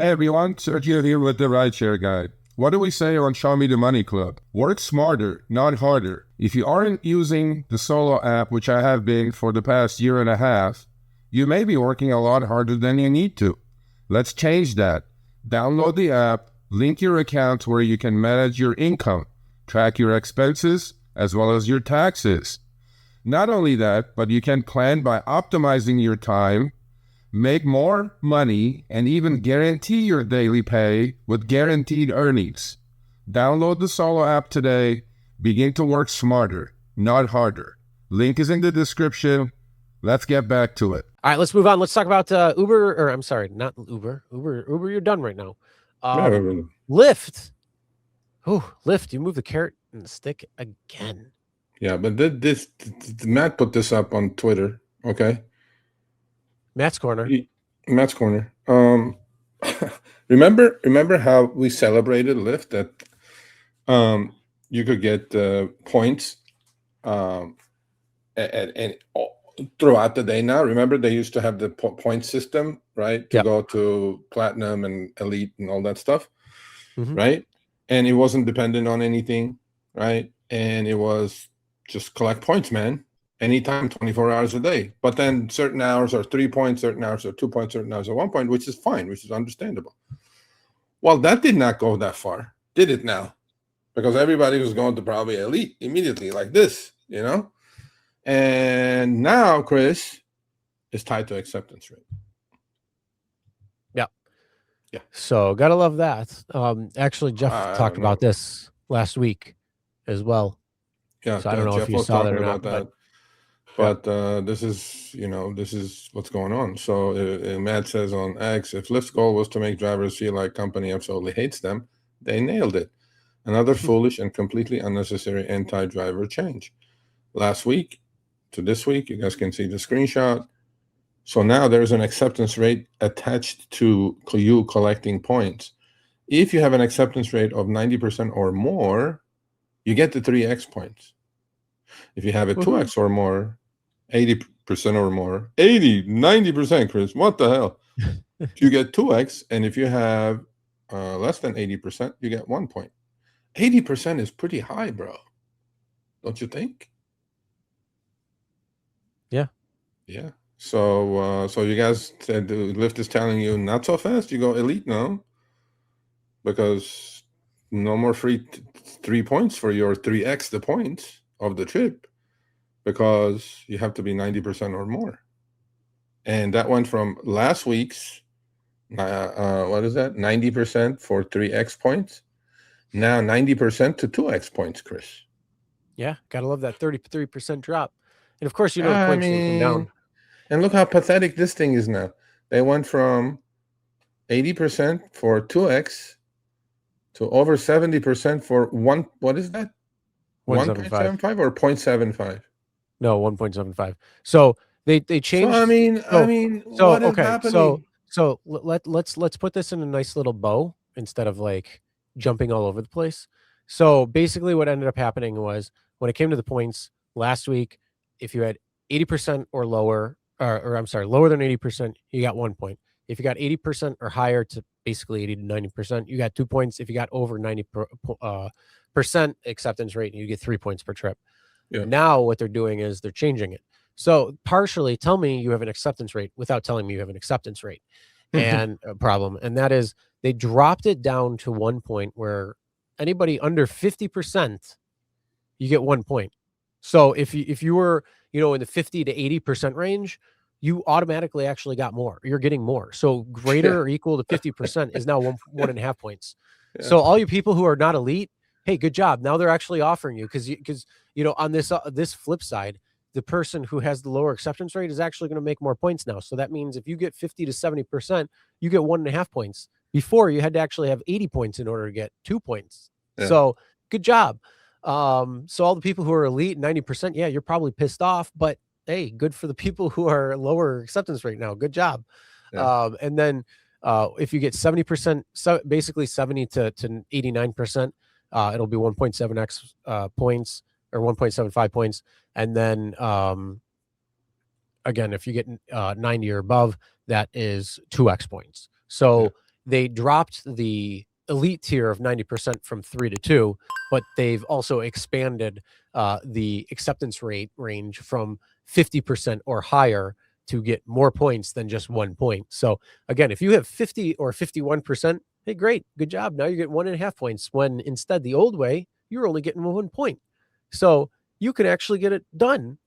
Hey everyone, Sergio here with the Rideshare Guide. What do we say on Show Me the Money Club? Work smarter, not harder. If you aren't using the Solo app, which I have been for the past year and a half, you may be working a lot harder than you need to. Let's change that. Download the app, link your account where you can manage your income, track your expenses, as well as your taxes. Not only that, but you can plan by optimizing your time, make more money, and even guarantee your daily pay with guaranteed earnings. Download the Solo app today. Begin to work smarter, not harder. Link is in the description. Let's get back to it. All right, let's move on. Let's talk about Uber, or I'm sorry, not Uber. Uber, you're done right now. Lyft. Oh, Lyft, you move the carrot and the stick again. Yeah, but Matt put this up on Twitter, okay? Matt's Corner. Matt's Corner. Remember how we celebrated Lyft that you could get points and throughout the day now? Remember they used to have the point system, right? To go to platinum and elite and all that stuff, right? And it wasn't dependent on anything, right? And it was just collect points, man. Anytime, 24 hours a day. But then certain hours are 3 points, certain hours are 2 points, certain hours are 1 point, which is fine, which is understandable. Well, that did not go that far, did it now? Because everybody was going to probably elite immediately like this, you know? And now, Chris, is tied to acceptance rate. Yeah. So gotta love that. Actually, Jeff talked about this last week as well. Yeah, so I don't know Jeff if you saw that or not. But this is what's going on. So Matt says on X, if Lyft's goal was to make drivers feel like company absolutely hates them, they nailed it. Another foolish and completely unnecessary anti-driver change. Last week to this week, you guys can see the screenshot. So now there's an acceptance rate attached to you collecting points. If you have an acceptance rate of 90% or more, you get the 3x points. If you have a 2x or more, 80% or more, 90%, Chris, what the hell? You get 2x, and if you have less than 80%, you get 1 point. 80% is pretty high, bro. Don't you think? Yeah. Yeah. So you guys said Lyft is telling you not so fast. You go elite now, because no more free 3 points for your 3x the points of the trip, because you have to be 90% or more. And that went from last week's what is that, 90% for 3x points, now 90% to 2x points, Chris. Yeah, gotta love that 33% drop. And of course, you know, the points come down. And look how pathetic this thing is now. They went from 80% for 2x to over 70% for one. What is that? 1.75 or 0.75? No, 1.75. So they changed. So, I mean, what is happening? So let's put this in a nice little bow instead of like jumping all over the place. So basically, what ended up happening was, when it came to the points last week, if you had 80% or lower, or I'm sorry, lower than 80%, you got 1 point. If you got 80% or higher to basically 80 to 90%, you got 2 points. If you got over 90% acceptance rate, you get 3 points per trip. Yeah. Now what they're doing is they're changing it. So partially tell me you have an acceptance rate without telling me you have an acceptance rate and a problem. And that is, they dropped it down to 1 point where anybody under 50%, you get 1 point. So if you were, you know, in the 50 to 80% range, you automatically actually got more. You're getting more. So greater or equal to 50% is now 1.5 points. Yeah. So all you people who are not elite, hey, good job. Now they're actually offering you, because you know, on this flip side, the person who has the lower acceptance rate is actually going to make more points now. So that means if you get 50 to 70%, you get 1.5 points. Before, you had to actually have 80 points in order to get 2 points. Yeah. So good job. So all the people who are elite, 90%, yeah, you're probably pissed off, but hey, good for the people who are lower acceptance rate now. Good job. Yeah. And then if you get 70%, so basically 70 to 89%, it'll be 1.7x points, or 1.75 points. And then again, if you get 90 or above, that is 2x points. So they dropped the elite tier of 90% from 3 to 2, but they've also expanded the acceptance rate range from 50% or higher to get more points than just 1 point. So again, if you have 50 or 51%, hey, great, good job. Now you get 1.5 points, when instead the old way, you're only getting 1 point. So you can actually get it done.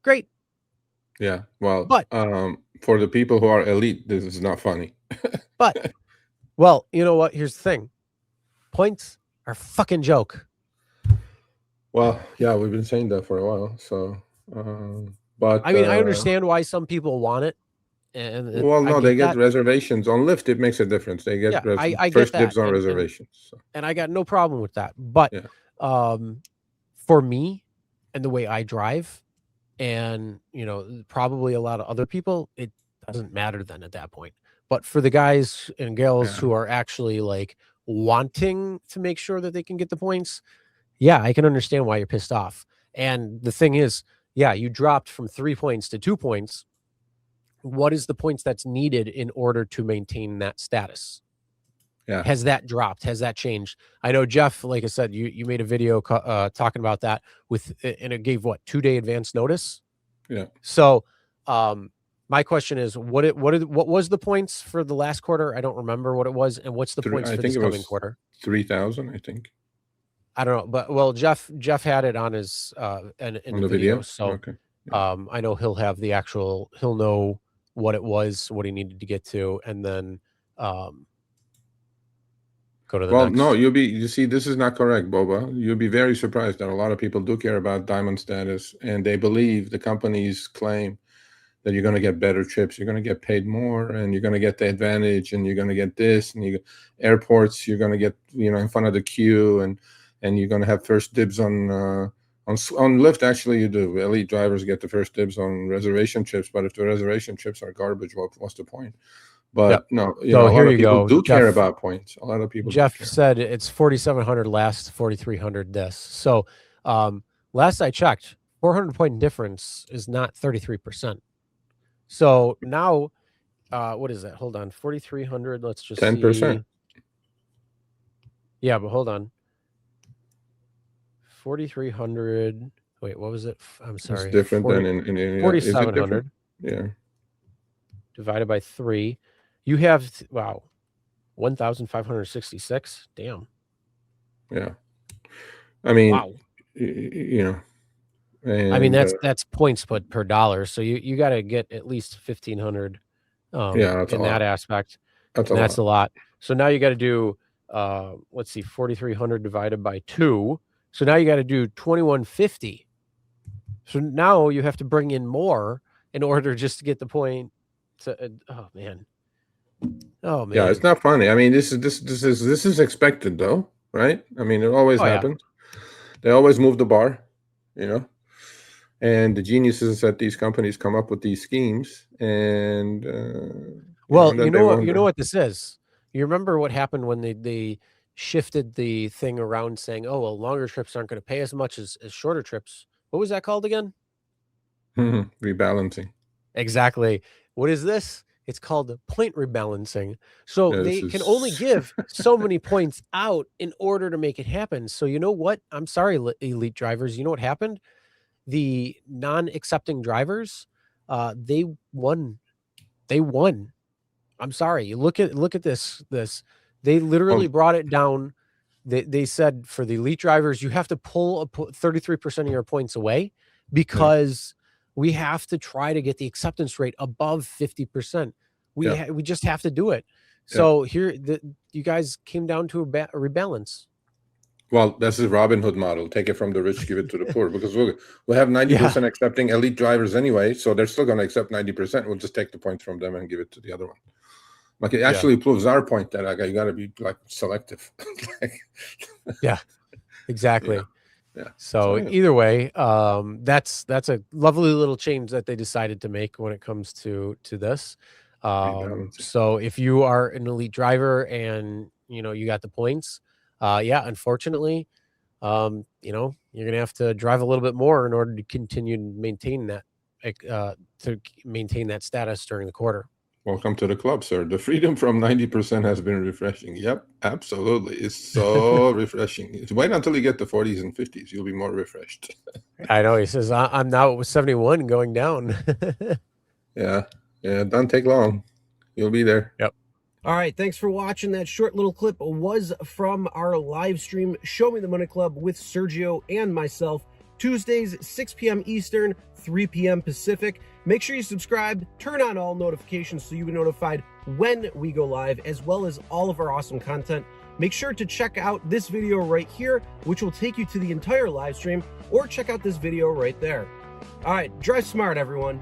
Great. Yeah. Well, But for the people who are elite, this is not funny. But, well, you know what? Here's the thing. Points are a fucking joke. Well, yeah, we've been saying that for a while. So, but I mean, I understand why some people want it. And well, no, they get that. reservations on Lyft. It makes a difference. They get I first get dibs that. on reservations. So. And I got no problem with that. But Yeah. For me and the way I drive, and probably a lot of other people, it doesn't matter then at that point. But for the guys and gals who are actually like wanting to make sure that they can get the points, yeah, I can understand why you're pissed off. And the thing is, yeah, you dropped from 3 points to 2 points. What is the points that's needed in order to maintain that status? Yeah. Has that dropped? Has that changed? I know, Jeff, like I said, you made a video talking about that and it gave 2-day advance notice. Yeah. So, my question is, what was the points for the last quarter? I don't remember what it was, and what's the points for this coming quarter? 3,000, I think. I don't know, but well, Jeff had it on his in the video. So okay. Yeah. I know he'll have the actual. He'll know what it was, what he needed to get to, and then go to the next. No, you see, this is not correct, Boba. You'll be very surprised that a lot of people do care about diamond status, and they believe the companies claim that you're going to get better trips, you're going to get paid more, and you're going to get the advantage, and you're going to get this, and airports, you're going to get in front of the queue, and you're going to have first dibs on Lyft. Actually, you do. Elite drivers get the first dibs on reservation trips, but if the reservation trips are garbage, what's the point? But no, a lot of people do care about points. A lot of people. Jeff said it's 4,700 last, 4,300 this. So last I checked, 400 point difference is not 33%. So now, what is that? Hold on, 4,300. Let's just 10%. Yeah, but hold on. 4,300. Wait, what was it? I'm sorry. It's different than in 4,700. Yeah. Divided by 3. You have 1,566. Damn. Yeah. I mean, wow. And, I mean, that's points put per dollar. So you got to get at least 1,500 in that aspect. That's a lot. So now you got to do, let's see, 4,300 divided by 2. So now you got to do 2,150. So now you have to bring in more in order just to get the point. Oh man. Yeah, it's not funny. I mean, this is expected though, right? I mean, it always happens. Yeah. They always move the bar, and the geniuses at these companies come up with these schemes. And you know what this is. You remember what happened when they shifted the thing around, saying, "Oh, well, longer trips aren't going to pay as much as shorter trips." What was that called again? Rebalancing. Exactly. What is this? It's called point rebalancing. So they can only give so many points out in order to make it happen. So you know what? I'm sorry, elite drivers. You know what happened? The non-accepting drivers, they won. They won. I'm sorry. You look at this. They literally brought it down. They said for the elite drivers, you have to pull 33% of your points away because we have to try to get the acceptance rate above 50%. We just have to do it. So here, you guys came down to a rebalance. Well, that's the Robin Hood model. Take it from the rich, give it to the poor, because we'll have 90% accepting elite drivers anyway, so they're still going to accept 90%. We'll just take the points from them and give it to the other one. Like, it actually proves our point that you got to be like selective. Yeah, exactly. Yeah. So either way, that's a lovely little change that they decided to make when it comes to this. So if you are an elite driver and you got the points, unfortunately, you're gonna have to drive a little bit more in order to continue to maintain that status during the quarter. Welcome to the club, sir. The freedom from 90% has been refreshing. Yep, absolutely. It's so refreshing. Wait until you get to 40s and 50s. You'll be more refreshed. I know. He says, I'm now with 71 going down. Yeah. It doesn't take long. You'll be there. Yep. All right. Thanks for watching. That short little clip was from our live stream, Show Me the Money Club with Sergio and myself. Tuesdays, 6 p.m. Eastern, 3 p.m. Pacific. Make sure you subscribe, turn on all notifications so you'll be notified when we go live, as well as all of our awesome content. Make sure to check out this video right here, which will take you to the entire live stream, or check out this video right there. All right, drive smart, everyone.